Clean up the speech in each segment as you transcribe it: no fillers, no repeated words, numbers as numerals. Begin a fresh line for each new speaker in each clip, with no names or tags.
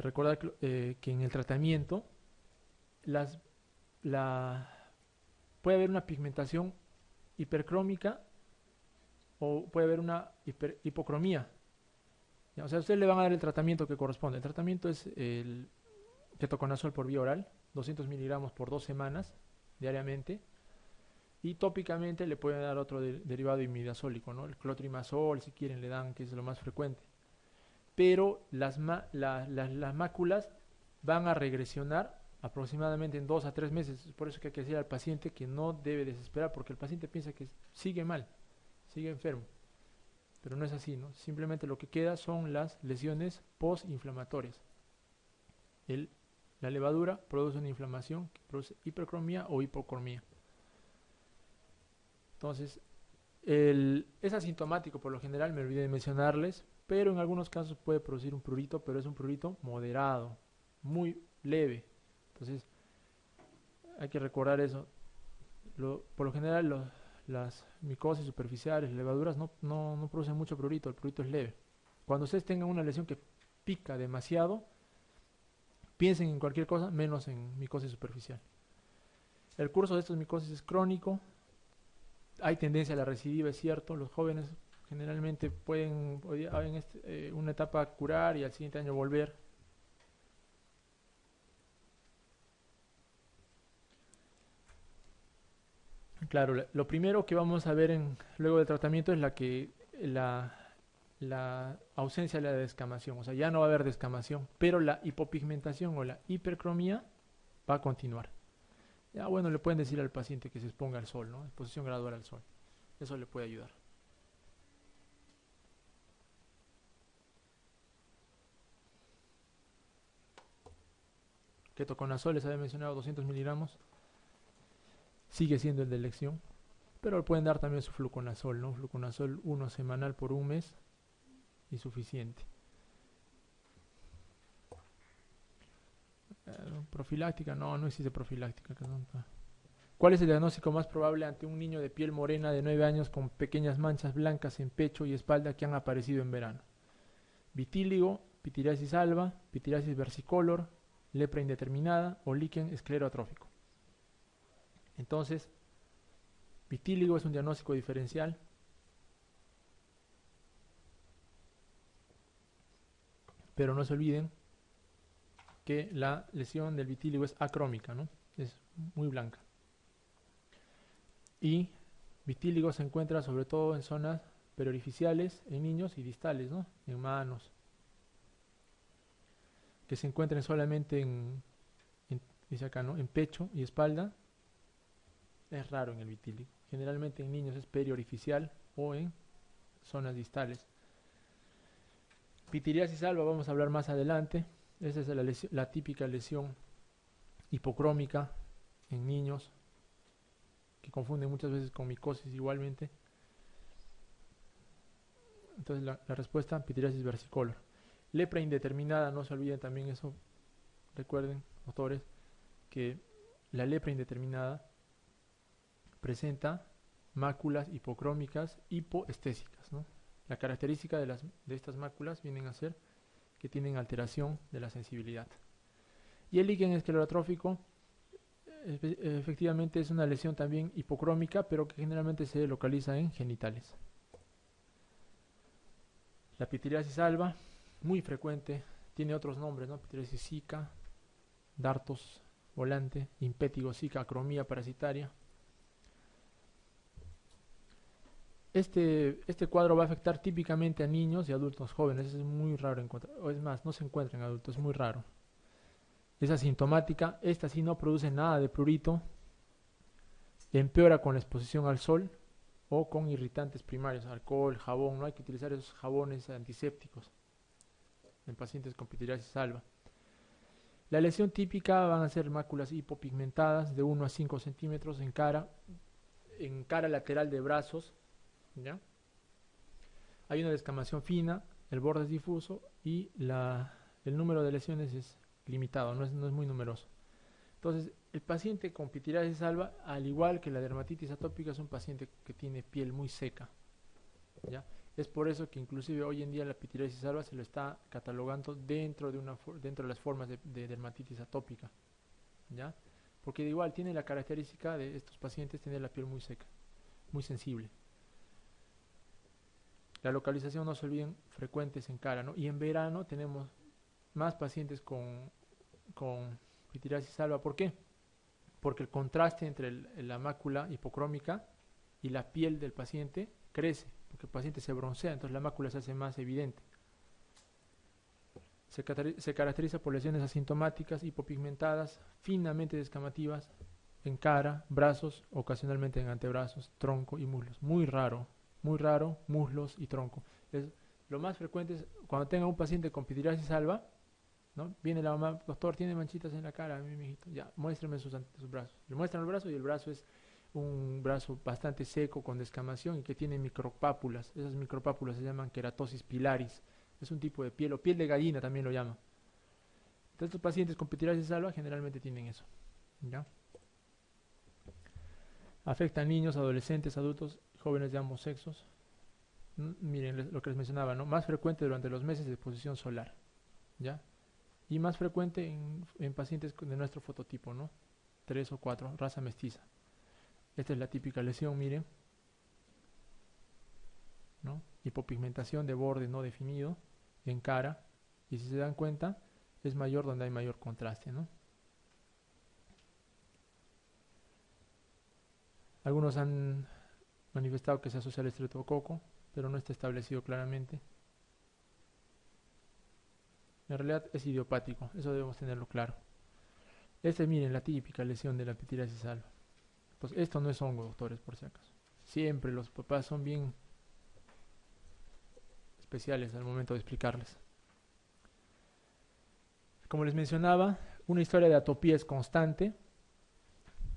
recordar que en el tratamiento las, la, puede haber una pigmentación hipercrómica o puede haber una hipocromía. ¿Ya? O sea, a usted le van a dar el tratamiento que corresponde. El tratamiento es el ketoconazol por vía oral, 200 miligramos por 2 semanas diariamente. Y tópicamente le pueden dar otro derivado imidazólico, ¿no? El clotrimazol, si quieren, le dan, que es lo más frecuente. Pero las máculas van a regresionar aproximadamente en 2 a 3 meses. Por eso que hay que decir al paciente que no debe desesperar, porque el paciente piensa que sigue mal, sigue enfermo. Pero no es así, ¿no? Simplemente lo que queda son las lesiones postinflamatorias. La levadura produce una inflamación que produce hipercromía o hipocromía. Entonces, es asintomático por lo general, me olvidé de mencionarles, pero en algunos casos puede producir un prurito, pero es un prurito moderado, muy leve. Entonces, hay que recordar eso. Por lo general, las micosis superficiales, levaduras, no producen mucho prurito, el prurito es leve. Cuando ustedes tengan una lesión que pica demasiado, piensen en cualquier cosa menos en micosis superficial. El curso de estas micosis es crónico, hay tendencia a la recidiva, es cierto. Los jóvenes generalmente pueden en una etapa curar y al siguiente año volver. Claro, lo primero que vamos a ver luego del tratamiento es la ausencia de la descamación. O sea, ya no va a haber descamación, pero la hipopigmentación o la hipercromía va a continuar. Ya bueno, le pueden decir al paciente que se exponga al sol, ¿no? Exposición gradual al sol. Eso le puede ayudar. Ketoconazol les había mencionado 200 miligramos. Sigue siendo el de elección. Pero le pueden dar también su fluconazol, ¿no? Fluconazol 1 semanal por un mes y suficiente. Profiláctica, no existe profiláctica. ¿Cuál es el diagnóstico más probable ante un niño de piel morena de 9 años con pequeñas manchas blancas en pecho y espalda que han aparecido en verano? Vitíligo, pitiriasis alba, pitiriasis versicolor, lepra indeterminada o líquen escleroatrófico. Entonces, vitíligo es un diagnóstico diferencial. Pero no se olviden que la lesión del vitíligo es acrómica, ¿no? Es muy blanca. Y vitíligo se encuentra sobre todo en zonas periorificiales, en niños y distales, ¿no? En manos. Que se encuentren solamente dice acá, ¿no? En pecho y espalda. Es raro en el vitíligo. Generalmente en niños es periorificial o en zonas distales. Pitiriasis alba vamos a hablar más adelante. Esa es la típica lesión hipocrómica en niños que confunden muchas veces con micosis igualmente. Entonces la respuesta, pitiriasis versicolor. Lepra indeterminada, no se olviden también eso. Recuerden, doctores, que la lepra indeterminada presenta máculas hipocrómicas hipoestésicas, ¿no? La característica de estas máculas vienen a ser que tienen alteración de la sensibilidad. Y el líquen esclerotrófico efectivamente es una lesión también hipocrómica, pero que generalmente se localiza en genitales. La pitiriasis alba, muy frecuente, tiene otros nombres, ¿no? Pitiriasis zika, dartos volante, impétigo zika, acromía parasitaria. Este cuadro va a afectar típicamente a niños y adultos jóvenes. Es muy raro encontrar, o es más, no se encuentra en adultos, es muy raro. Es asintomática, esta sí no produce nada de prurito, empeora con la exposición al sol o con irritantes primarios, alcohol, jabón. No hay que utilizar esos jabones antisépticos en pacientes con pitiriasis alba. La lesión típica van a ser máculas hipopigmentadas de 1 a 5 centímetros en cara lateral de brazos. ¿Ya? Hay una descamación fina, el borde es difuso y el número de lesiones es limitado, no es muy numeroso. Entonces, el paciente con pitiriasis alba, al igual que la dermatitis atópica, es un paciente que tiene piel muy seca, ¿ya? Es por eso que inclusive hoy en día la pitiriasis alba se lo está catalogando dentro de las formas de dermatitis atópica, ¿ya? Porque de igual tiene la característica de estos pacientes tener la piel muy seca, muy sensible. La localización, no se olviden, frecuentes en cara, ¿no? Y en verano tenemos más pacientes con pitiriasis alba. ¿Por qué? Porque el contraste entre la mácula hipocrómica y la piel del paciente crece, porque el paciente se broncea, entonces la mácula se hace más evidente. Se caracteriza por lesiones asintomáticas, hipopigmentadas, finamente descamativas en cara, brazos, ocasionalmente en antebrazos, tronco y muslos. Muy raro, muslos y tronco. Lo más frecuente es cuando tenga un paciente con pitiriasis alba, ¿no? Viene la mamá, doctor, tiene manchitas en la cara, mi hijito. Ya, muéstrame sus brazos. Le muestran el brazo y el brazo es un brazo bastante seco con descamación y que tiene micropápulas. Esas micropápulas se llaman queratosis pilaris. Es un tipo de piel, o piel de gallina también lo llaman. Entonces, estos pacientes con pitiriasis alba generalmente tienen eso, ¿ya? Afecta a niños, adolescentes, adultos, jóvenes de ambos sexos. Miren lo que les mencionaba, ¿no? Más frecuente durante los meses de exposición solar, ¿ya? Y más frecuente en pacientes de nuestro fototipo, ¿no? 3 o 4, raza mestiza. Esta es la típica lesión, miren, ¿no? Hipopigmentación de borde no definido en cara, y si se dan cuenta, es mayor donde hay mayor contraste, ¿no? Algunos han manifestado que se asocia al estreptococo, pero no está establecido claramente. En realidad es idiopático, eso debemos tenerlo claro. Miren, la típica lesión de la pitiriasis alba. Pues esto no es hongo, doctores, por si acaso. Siempre los papás son bien especiales al momento de explicarles. Como les mencionaba, una historia de atopía es constante,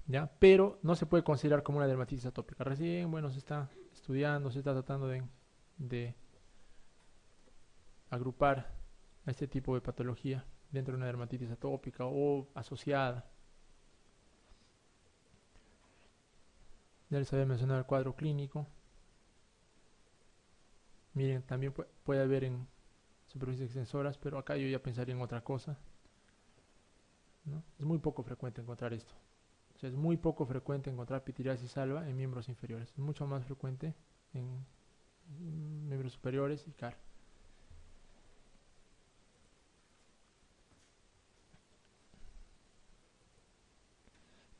¿ya? Pero no se puede considerar como una dermatitis atópica. Recién, bueno, se está estudiando, se está tratando de agrupar a este tipo de patología dentro de una dermatitis atópica o asociada. Ya les había mencionado el cuadro clínico. Miren, también puede haber en superficies extensoras, pero acá yo ya pensaría en otra cosa, ¿no? Es muy poco frecuente encontrar esto. O sea, es muy poco frecuente encontrar pitiriasis alba en miembros inferiores. Es mucho más frecuente en miembros superiores y cara.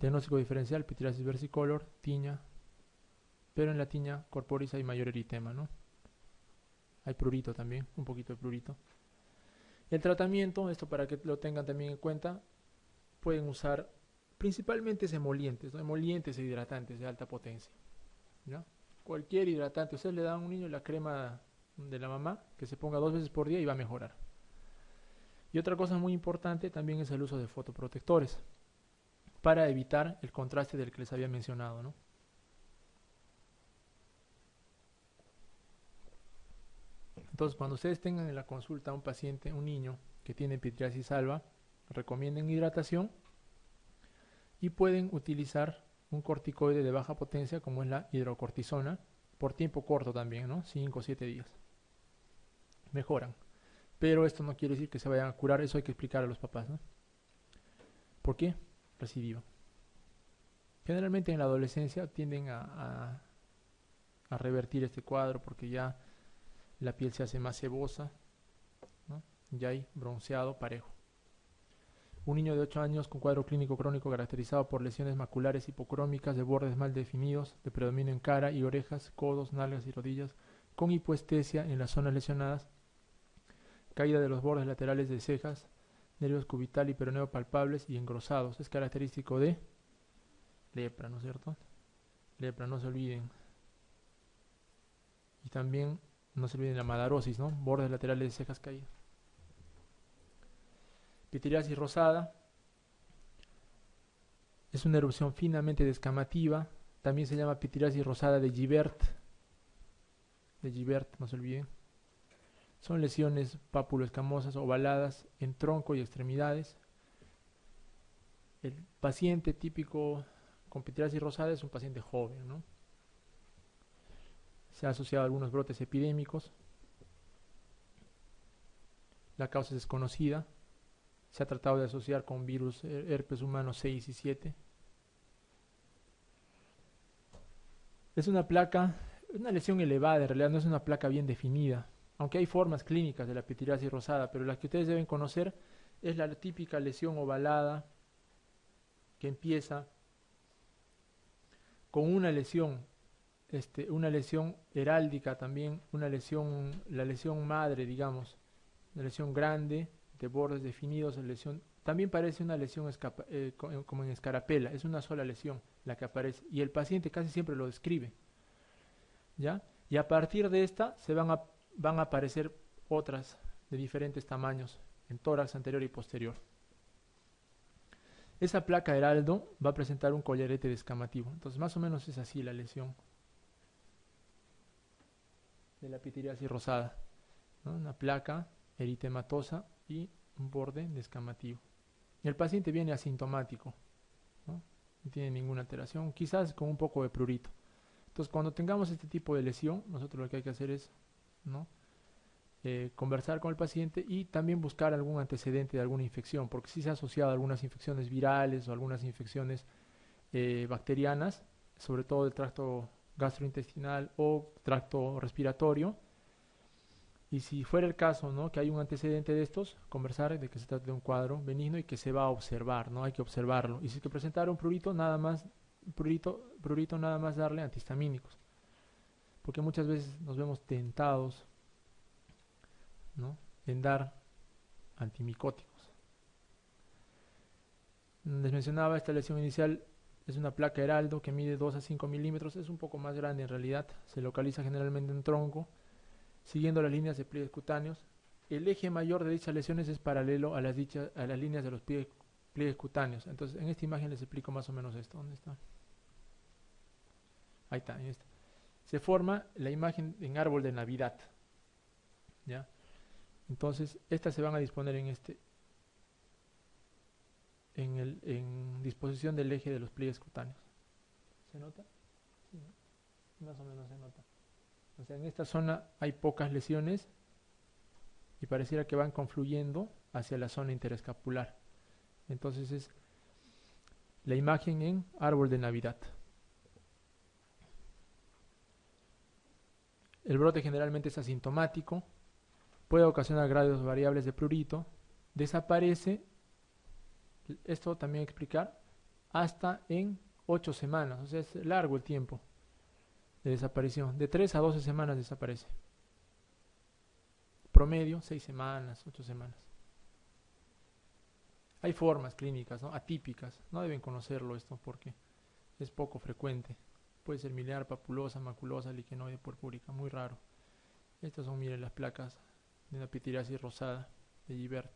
Diagnóstico diferencial, pitiriasis versicolor, tiña, pero en la tiña corporis hay mayor eritema, ¿no? Hay prurito también, un poquito de prurito. El tratamiento, esto para que lo tengan también en cuenta, pueden usar principalmente emolientes, ¿no? Emolientes e hidratantes de alta potencia, ¿ya? Cualquier hidratante, ustedes le dan a un niño la crema de la mamá, que se ponga 2 veces por día y va a mejorar. Y otra cosa muy importante también es el uso de fotoprotectores, para evitar el contraste del que les había mencionado, ¿no? Entonces, cuando ustedes tengan en la consulta a un paciente, un niño que tiene pitiriasis alba, recomienden hidratación y pueden utilizar un corticoide de baja potencia como es la hidrocortisona por tiempo corto también, ¿no? 5 o 7 días. Mejoran. Pero esto no quiere decir que se vayan a curar, eso hay que explicar a los papás, ¿no? ¿Por qué? Recidivo. Generalmente en la adolescencia tienden a revertir este cuadro porque ya la piel se hace más sebosa, ¿no? Ya hay bronceado parejo. Un niño de 8 años con cuadro clínico crónico caracterizado por lesiones maculares hipocrómicas de bordes mal definidos, de predominio en cara y orejas, codos, nalgas y rodillas, con hipoestesia en las zonas lesionadas, caída de los bordes laterales de cejas, nervios cubital y peroneo palpables y engrosados. Es característico de lepra, ¿no es cierto? Lepra, no se olviden. Y también no se olviden la madarosis, ¿no? Bordes laterales de cejas caídas. Pitiriasis rosada es una erupción finamente descamativa. También se llama pitiriasis rosada de Gibert. De Gibert, no se olviden. Son lesiones pápulo-escamosas ovaladas en tronco y extremidades. El paciente típico con pitiriasis rosada es un paciente joven, ¿no? Se ha asociado a algunos brotes epidémicos. La causa es desconocida. Se ha tratado de asociar con virus herpes humano 6 y 7. Es una placa, una lesión elevada, en realidad no es una placa bien definida, aunque hay formas clínicas de la pitiriasis rosada, pero la que ustedes deben conocer es la típica lesión ovalada que empieza con una lesión heráldica también, la lesión madre, digamos, una lesión grande, de bordes definidos, también parece una lesión como en escarapela, es una sola lesión la que aparece, y el paciente casi siempre lo describe, ¿ya? Y a partir de esta van a aparecer otras de diferentes tamaños, en tórax anterior y posterior. Esa placa heraldo va a presentar un collarete descamativo, entonces más o menos es así la lesión de la pitiriasis rosada, ¿no? Una placa eritematosa y un borde descamativo. El paciente viene asintomático, ¿no? No tiene ninguna alteración, quizás con un poco de prurito. Entonces, cuando tengamos este tipo de lesión, nosotros lo que hay que hacer es, ¿no?, conversar con el paciente y también buscar algún antecedente de alguna infección, porque sí se ha asociado a algunas infecciones virales o algunas infecciones bacterianas, sobre todo del tracto gastrointestinal o tracto respiratorio. Y si fuera el caso, ¿no?, que hay un antecedente de estos, conversar de que se trata de un cuadro benigno y que se va a observar, ¿no? Hay que observarlo. Y si es que presentara un prurito, nada más darle antihistamínicos. Porque muchas veces nos vemos tentados, ¿no?, en dar antimicóticos. Les mencionaba, esta lesión inicial es una placa heraldo que mide 2 a 5 milímetros, es un poco más grande en realidad, se localiza generalmente en tronco, siguiendo las líneas de pliegues cutáneos. El eje mayor de dichas lesiones es paralelo a las líneas de los pliegues cutáneos. Entonces, en esta imagen les explico más o menos esto. ¿Dónde está? Ahí está, en esta. Se forma la imagen en árbol de Navidad, ¿ya? Entonces, estas se van a disponer en disposición del eje de los pliegues cutáneos. ¿Se nota? Sí, ¿no? Más o menos se nota. O sea, en esta zona hay pocas lesiones y pareciera que van confluyendo hacia la zona interescapular. Entonces es la imagen en árbol de Navidad. El brote generalmente es asintomático, puede ocasionar grados variables de prurito, desaparece, esto también explicar, hasta en 8 semanas, o sea, es largo el tiempo de desaparición, de 3 a 12 semanas desaparece. Promedio, 6 semanas, 8 semanas. Hay formas clínicas, ¿no?, atípicas, no deben conocerlo esto porque es poco frecuente. Puede ser miliar, papulosa, maculosa, liquenoide, purpúrica, muy raro. Estas son, miren, las placas de la pitiriasis rosada de Gibert.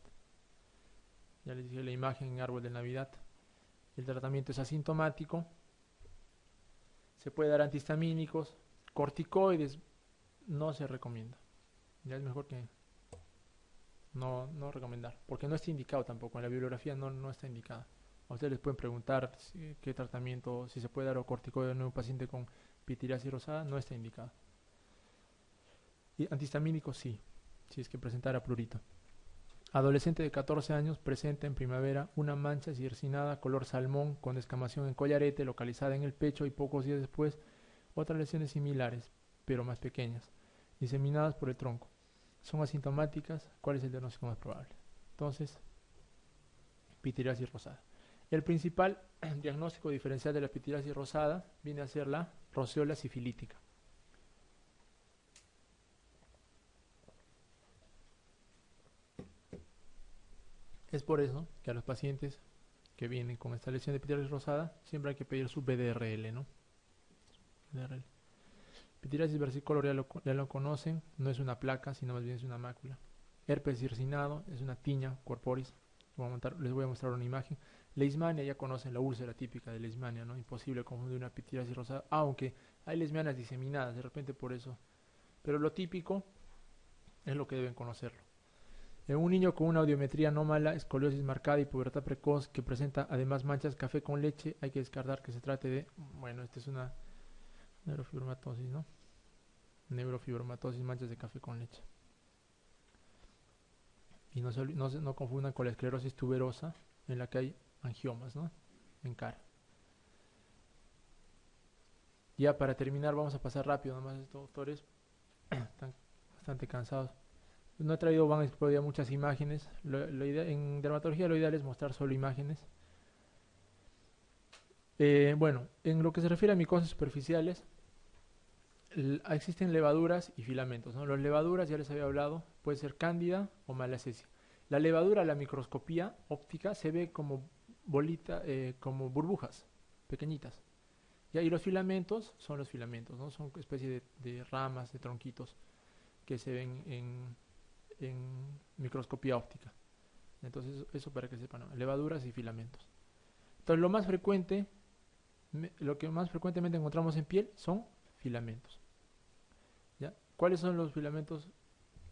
Ya les dije la imagen en árbol de Navidad. El tratamiento es asintomático. Se puede dar antihistamínicos, corticoides no se recomienda. Ya es mejor que no recomendar, porque no está indicado tampoco, en la bibliografía no está indicada. A ustedes les pueden preguntar qué tratamiento, si se puede dar corticoide en un paciente con pitiriasis rosada, no está indicado. Y antihistamínicos sí, si es que presentara prurito. Adolescente de 14 años presenta en primavera una mancha circinada color salmón con descamación en collarete localizada en el pecho y pocos días después otras lesiones similares, pero más pequeñas, diseminadas por el tronco. Son asintomáticas. ¿Cuál es el diagnóstico más probable? Entonces, pitiriasis rosada. El principal diagnóstico diferencial de la pitiriasis rosada viene a ser la roceola sifilítica. Es por eso que a los pacientes que vienen con esta lesión de pitiriasis rosada siempre hay que pedir su BDRL, ¿no? BDRL. Pitiriasis versicolor ya lo conocen, no es una placa, sino más bien es una mácula. Herpes circinado es una tiña corporis. Les voy a mostrar una imagen. Leishmania, ya conocen la úlcera típica de Leishmania, ¿no? Imposible confundir una pitiriasis rosada, aunque hay leishmanias diseminadas, de repente por eso. Pero lo típico es lo que deben conocerlo. En un niño con una audiometría anómala, escoliosis marcada y pubertad precoz que presenta además manchas café con leche, hay que descartar que se trate de, bueno, esta es una neurofibromatosis, ¿no? neurofibromatosis, manchas de café con leche. Y no confundan con la esclerosis tuberosa, en la que hay angiomas, ¿no? En cara. Ya para terminar, vamos a pasar rápido, nomás estos doctores están bastante cansados. No he traído, van a explorar muchas imágenes. En dermatología lo ideal es mostrar solo imágenes. Bueno, en lo que se refiere a micosis superficiales, existen levaduras y filamentos, ¿no? Las levaduras, ya les había hablado, puede ser cándida o malacesia. La levadura a la microscopía óptica se ve como bolita, como burbujas pequeñitas. Y los filamentos son los filamentos, ¿no? Son especies de ramas, de tronquitos que se ven en microscopía óptica. Entonces, eso para que sepan, ¿no? Levaduras y filamentos. Entonces, lo que más frecuentemente encontramos en piel son filamentos. ¿Ya? ¿Cuáles son los filamentos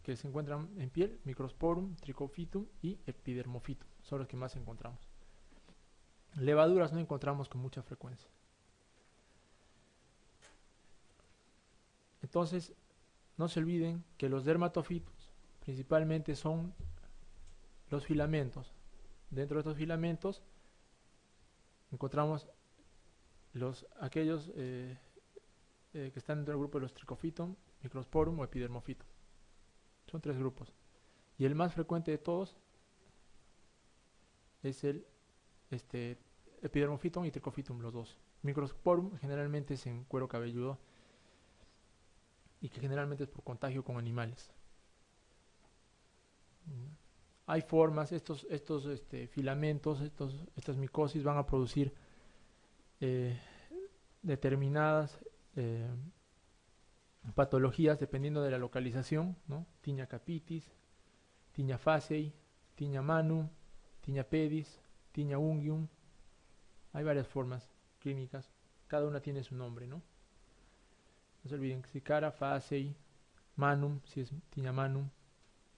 que se encuentran en piel? Microsporum, trichophytum y epidermophytum son los que más encontramos. Levaduras no encontramos con mucha frecuencia. Entonces, no se olviden que los dermatofitos principalmente son los filamentos. Dentro de estos filamentos encontramos aquellos que están dentro del grupo de los trichophytum, microsporum o epidermophytum. Son 3 grupos. Y el más frecuente de todos es el epidermophytum y trichophytum, los dos. Microsporum generalmente es en cuero cabelludo y que generalmente es por contagio con animales. Hay formas, estos filamentos, estas micosis van a producir determinadas patologías dependiendo de la localización, ¿no? Tinea capitis, tinea facei, tinea manum, tinea pedis, tinea unguium. Hay varias formas clínicas, cada una tiene su nombre, ¿no? No se olviden, Xicara, facei, manum, si es tinea manum,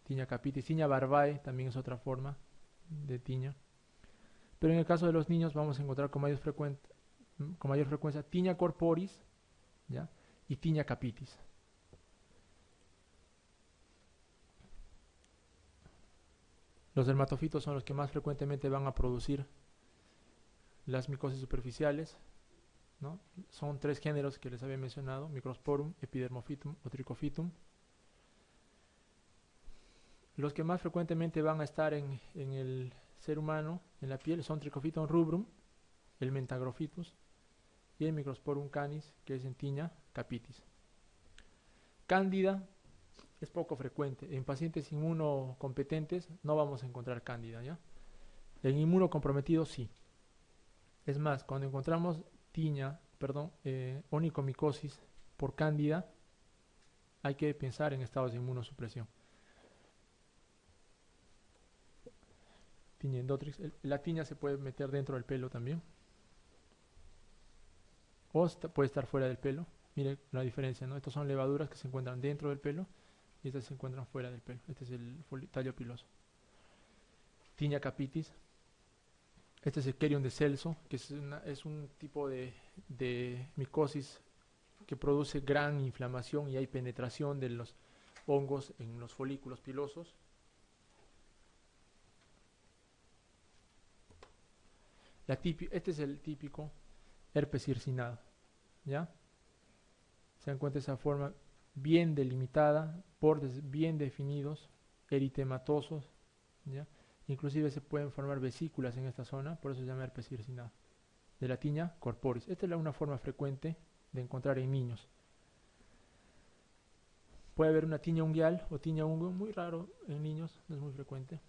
tinea capitis, tinea barbae también es otra forma de tinea. Pero en el caso de los niños vamos a encontrar con mayor frecuencia tinea corporis, ¿ya? Y tinea capitis. Los dermatofitos son los que más frecuentemente van a producir las micosis superficiales, ¿no? Son 3 géneros que les había mencionado: Microsporum, Epidermophytum o Trichophytum. Los que más frecuentemente van a estar en el ser humano, en la piel, son Trichophytum rubrum, el Mentagrophytus, y el Microsporum canis, que es en tinea capitis. Cándida es poco frecuente. En pacientes inmunocompetentes no vamos a encontrar cándida, ¿ya? En inmunocomprometidos sí. Es más, cuando encontramos onicomicosis por cándida, hay que pensar en estados de inmunosupresión. Tinea endotrix. La tinea se puede meter dentro del pelo también, o puede estar fuera del pelo. Mire la diferencia, ¿no? Estos son levaduras que se encuentran dentro del pelo y estas se encuentran fuera del pelo. Este es el tallo piloso. Tinea capitis. Este es el Kerion de Celso, que es un tipo de micosis que produce gran inflamación y hay penetración de los hongos en los folículos pilosos. Este es el típico herpes circinado, ¿ya? Se encuentra esa forma bien delimitada, bordes bien definidos, eritematosos, ¿ya? Inclusive se pueden formar vesículas en esta zona, por eso se llama herpes circinado. De la tinea corporis. Esta es una forma frecuente de encontrar en niños. Puede haber una tinea unguial o tinea unguium, muy raro en niños, no es muy frecuente,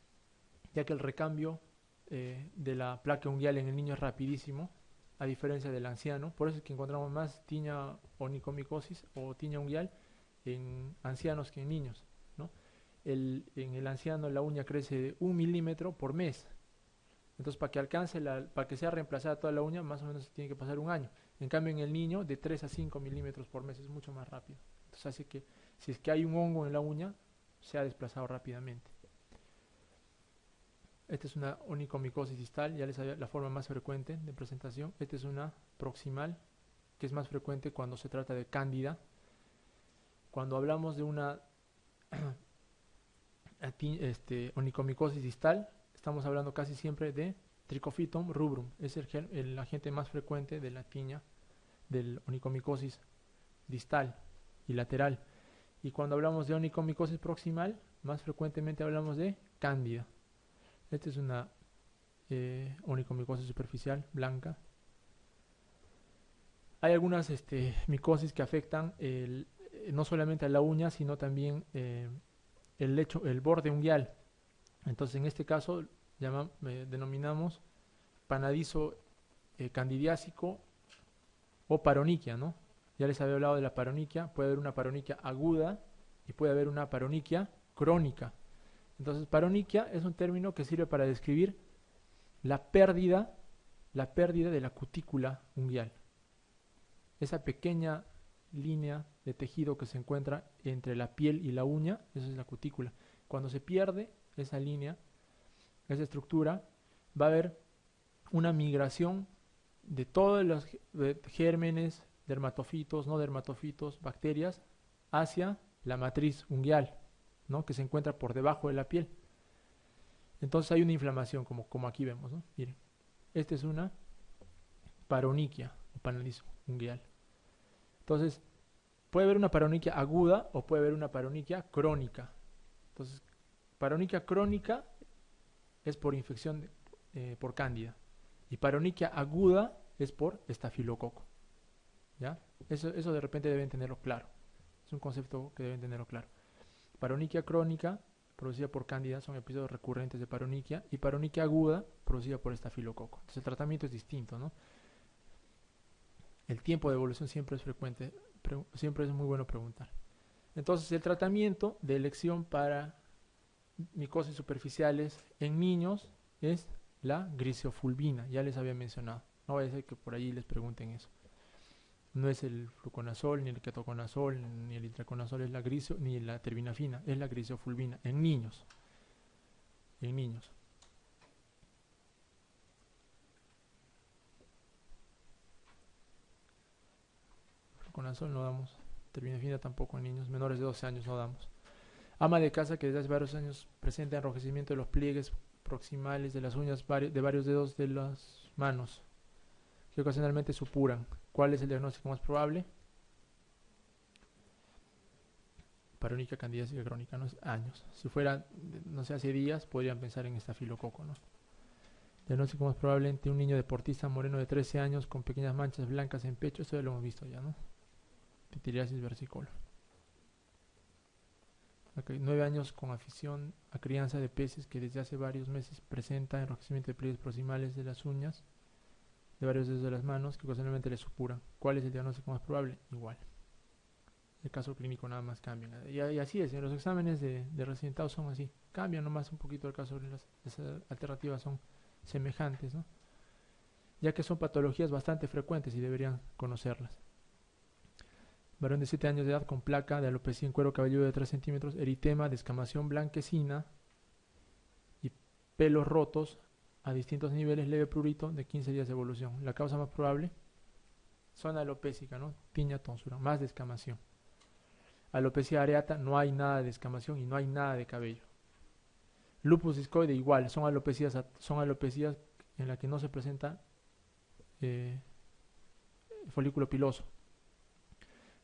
ya que el recambio de la placa unguial en el niño es rapidísimo, a diferencia del anciano. Por eso es que encontramos más tinea onicomicosis o tinea unguial en ancianos que en niños, ¿no? En el anciano la uña crece de 1 milímetro por mes. Entonces, para que sea reemplazada toda la uña, más o menos tiene que pasar 1 año. En cambio, en el niño, de 3 a 5 milímetros por mes, es mucho más rápido. Entonces, hace que si es que hay un hongo en la uña, se ha desplazado rápidamente. Esta es una onicomicosis distal, ya les había la forma más frecuente de presentación. Esta es una proximal, que es más frecuente cuando se trata de cándida. cuando hablamos de una onicomicosis distal, estamos hablando casi siempre de Trichophyton rubrum. Es el agente más frecuente de la tiña del onicomicosis distal y lateral. Y cuando hablamos de onicomicosis proximal, más frecuentemente hablamos de cándida. Esta es una onicomicosis superficial blanca. Hay algunas micosis que afectan no solamente a la uña, sino también el borde unguial. Entonces, en este caso, denominamos panadizo candidiásico o paroniquia, ¿no? Ya les había hablado de la paroniquia. Puede haber una paroniquia aguda y puede haber una paroniquia crónica. Entonces, paroniquia es un término que sirve para describir la pérdida de la cutícula unguial. Esa pequeña línea de tejido que se encuentra entre la piel y la uña, eso es la cutícula. Cuando se pierde esa línea, esa estructura, va a haber una migración de todos los gérmenes, dermatofitos, no dermatofitos, bacterias, hacia la matriz unguial, ¿no? Que se encuentra por debajo de la piel. Entonces hay una inflamación, como aquí vemos, ¿no? Miren, esta es una paroniquia o panadizo unguial. Entonces, puede haber una paroniquia aguda o puede haber una paroniquia crónica. Entonces, paroniquia crónica es por infección por cándida. Y paroniquia aguda es por estafilococo. ¿Ya? Eso de repente deben tenerlo claro. Es un concepto que deben tenerlo claro. Paroniquia crónica, producida por cándida, son episodios recurrentes de paroniquia. Y paroniquia aguda, producida por estafilococo. Entonces, el tratamiento es distinto, ¿no? El tiempo de evolución siempre es frecuente, siempre es muy bueno preguntar. Entonces, el tratamiento de elección para micosis superficiales en niños es la griseofulvina, ya les había mencionado. No vaya a ser que por allí les pregunten eso. No es el fluconazol, ni el ketoconazol, ni el itraconazol, es la grisio, ni la terbinafina, es la griseofulvina en niños. En niños. Fluconazol no damos, terbinafina tampoco en niños, menores de 12 años no damos. Ama de casa que desde hace varios años presenta enrojecimiento de los pliegues proximales de las uñas de varios dedos de las manos, que ocasionalmente supuran. ¿Cuál es el diagnóstico más probable? Paroniquia candidiásica crónica, ¿no? Años. Si fuera, no sé, hace días, podrían pensar en estafilococo, ¿no? Diagnóstico más probable entre un niño deportista moreno de 13 años con pequeñas manchas blancas en pecho. Esto ya lo hemos visto ya, ¿no? Pitiriasis versicolor. Okay, 9 años con afición a crianza de peces que desde hace varios meses presenta enrojecimiento de pliegues proximales de las uñas de varios dedos de las manos que ocasionalmente le supuran. ¿Cuál es el diagnóstico más probable? Igual. El caso clínico nada más cambia. Y así es, en los exámenes de residentados son así. Cambian nomás un poquito el caso, las alternativas son semejantes, ¿no? Ya que son patologías bastante frecuentes y deberían conocerlas. Varón de 7 años de edad con placa de alopecia en cuero cabelludo de 3 centímetros, eritema, descamación blanquecina y pelos rotos a distintos niveles, leve prurito de 15 días de evolución. La causa más probable, zona alopécica, ¿no? Tiña tonsura, más descamación. Alopecia areata, no hay nada de descamación y no hay nada de cabello. Lupus discoide, igual, son alopecias en las que no se presenta folículo piloso.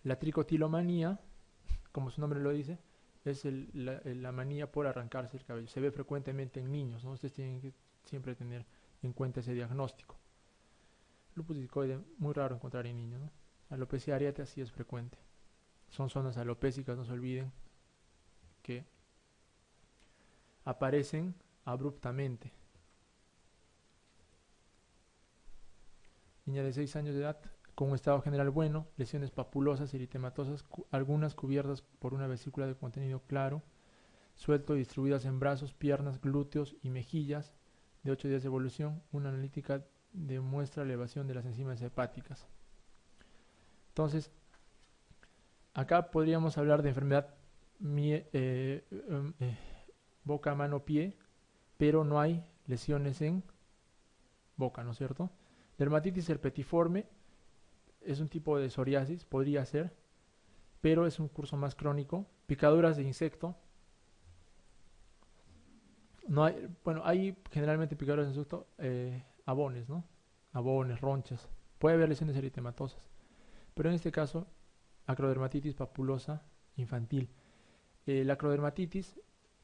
La tricotilomanía, como su nombre lo dice, es la manía por arrancarse el cabello. Se ve frecuentemente en niños, ¿no? Ustedes tienen que siempre tener en cuenta ese diagnóstico. Lupus discoide, muy raro encontrar en niños, ¿no? Alopecia areata sí es frecuente. Son zonas alopécicas, no se olviden, que aparecen abruptamente. Niña de 6 años de edad con un estado general bueno, lesiones papulosas, eritematosas, algunas cubiertas por una vesícula de contenido claro, suelto y distribuidas en brazos, piernas, glúteos y mejillas, de 8 días de evolución. Una analítica demuestra elevación de las enzimas hepáticas. Entonces, acá podríamos hablar de enfermedad boca, mano, pie, pero no hay lesiones en boca, ¿no es cierto? Dermatitis herpetiforme es un tipo de psoriasis, podría ser, pero es un curso más crónico. Picaduras de insecto. No hay, bueno, hay generalmente picaduras de insecto, abones, ¿no? Abones, ronchas. Puede haber lesiones eritematosas, pero en este caso, acrodermatitis papulosa infantil. La acrodermatitis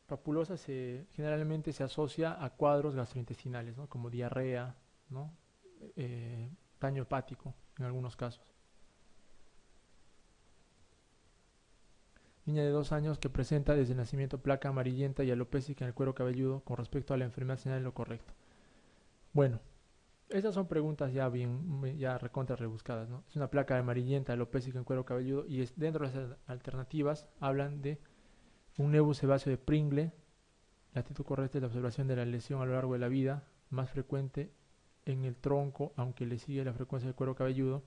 papulosa generalmente se asocia a cuadros gastrointestinales, ¿no? Como diarrea, ¿no? Daño hepático en algunos casos. Niña de 2 años que presenta desde el nacimiento placa amarillenta y alopécica en el cuero cabelludo con respecto a la enfermedad señal en lo correcto. Bueno, esas son preguntas ya recontra rebuscadas, ¿no? Es una placa amarillenta, alopécica en cuero cabelludo y dentro de las alternativas hablan de un nebus sebáceo de Pringle. La actitud correcta es la observación de la lesión a lo largo de la vida, más frecuente en el tronco, aunque le sigue la frecuencia del cuero cabelludo.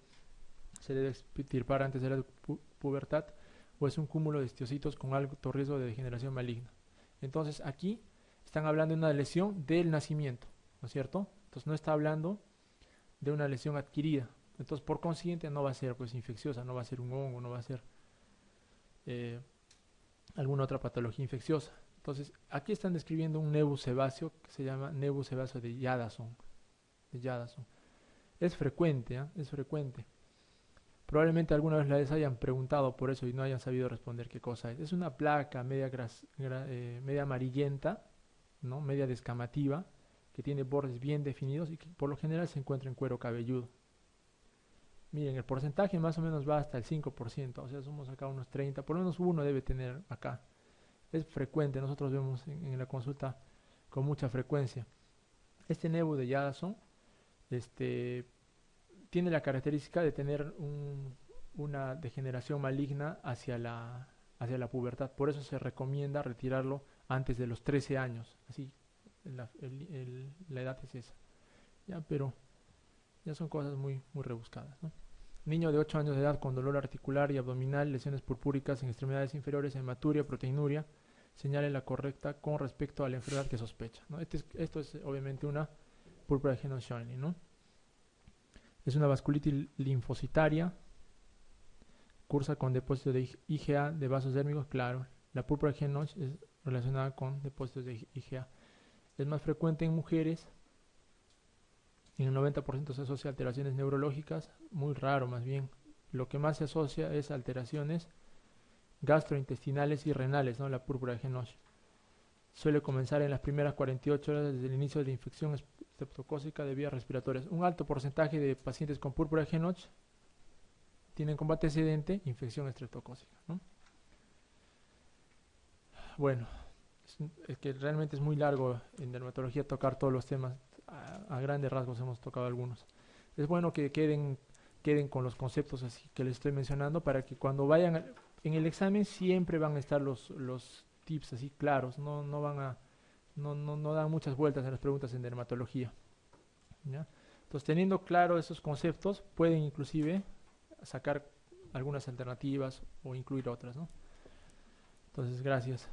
Se debe extirpar antes de la pubertad o es un cúmulo de histocitos con alto riesgo de degeneración maligna. Entonces aquí están hablando de una lesión del nacimiento, ¿no es cierto? Entonces no está hablando de una lesión adquirida. Entonces por consiguiente no va a ser pues infecciosa, no va a ser un hongo, no va a ser alguna otra patología infecciosa. Entonces aquí están describiendo un nebus sebáceo que se llama nebus sebáceo de Jadasson. Es frecuente, ¿eh? Es frecuente. Probablemente alguna vez les hayan preguntado por eso y no hayan sabido responder qué cosa es. Es una placa media amarillenta, ¿no? Media descamativa, que tiene bordes bien definidos y que por lo general se encuentra en cuero cabelludo. Miren, el porcentaje más o menos va hasta el 5%, o sea, somos acá unos 30, por lo menos uno debe tener acá. Es frecuente, nosotros vemos en la consulta con mucha frecuencia. Este nebus de Jadasson tiene la característica de tener una degeneración maligna hacia la pubertad. Por eso se recomienda retirarlo antes de los 13 años. Así, la edad es esa. Ya, pero ya son cosas muy, muy rebuscadas, ¿no? Niño de 8 años de edad con dolor articular y abdominal, lesiones purpúricas en extremidades inferiores, hematuria, proteinuria. Señale la correcta con respecto a la enfermedad que sospecha, ¿no? Esto es obviamente una púrpura de Henoch-Schönlein, ¿no? Es una vasculitis linfocitaria, cursa con depósitos de IgA de vasos dérmicos, claro. La púrpura de Henoch es relacionada con depósitos de IgA. Es más frecuente en mujeres. En el 90% se asocia a alteraciones neurológicas, muy raro más bien. Lo que más se asocia es alteraciones gastrointestinales y renales, ¿no? La púrpura de Henoch. Suele comenzar en las primeras 48 horas desde el inicio de la infección estreptocócica de vías respiratorias. Un alto porcentaje de pacientes con púrpura de Henoch tienen como antecedente infección estreptocócica, ¿no? Bueno, es que realmente es muy largo en dermatología tocar todos los temas. A grandes rasgos hemos tocado algunos. Es bueno que queden con los conceptos así que les estoy mencionando para que cuando vayan en el examen siempre van a estar los tips así claros, no dan muchas vueltas en las preguntas en dermatología, ¿ya? Entonces, teniendo claro esos conceptos, pueden inclusive sacar algunas alternativas o incluir otras, ¿no? Entonces, gracias.